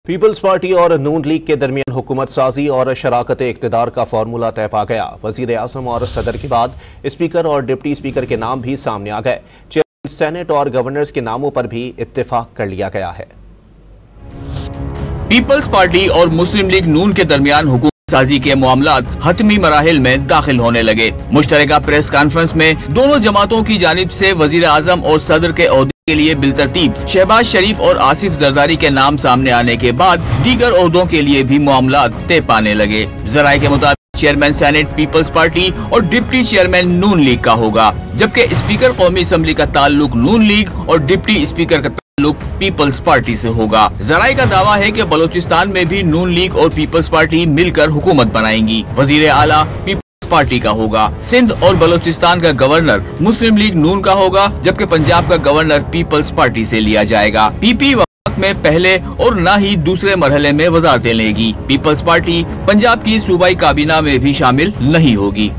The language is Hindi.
पीपल्स पार्टी और नून लीग के दरमियान हुकूमत साजी और शराकत इक़्तिदार का फार्मूला तय पा गया। वज़ीर आज़म और सदर के बाद स्पीकर और डिप्टी स्पीकर के नाम भी सामने आ गए। चेयरमैन सेनेट और गवर्नर्स के नामों पर भी इत्तेफाक कर लिया गया है। पीपल्स पार्टी और मुस्लिम लीग नून के दरमियान हुकूमत साजी के मामलात हतमी मराहिल में दाखिल होने लगे। मुश्तरका प्रेस कॉन्फ्रेंस में दोनों जमातों की जानिब से वज़ीर आज़म और सदर के ओहदे के लिए बिलतरतीब शहबाज शरीफ और आसिफ जरदारी के नाम सामने आने के बाद दीगर ओहदों के लिए भी मामलात तय पाने लगे। जराये के मुताबिक चेयरमैन सेनेट पीपल्स पार्टी और डिप्टी चेयरमैन नून लीग का होगा, जबकि स्पीकर कौमी असम्बली का ताल्लुक नून लीग और डिप्टी स्पीकर का ताल्लुक पीपल्स पार्टी से होगा। जराये का दावा है कि बलोचिस्तान में भी नून लीग और पीपल्स पार्टी मिलकर हुकूमत बनाएंगी। वजीर आला पार्टी का होगा। सिंध और बलोचिस्तान का गवर्नर मुस्लिम लीग नून का होगा, जबकि पंजाब का गवर्नर पीपल्स पार्टी से लिया जाएगा। पीपी वक्त में पहले और न ही दूसरे मरहले में वजारतें लेगी। पीपल्स पार्टी पंजाब की सूबाई काबीना में भी शामिल नहीं होगी।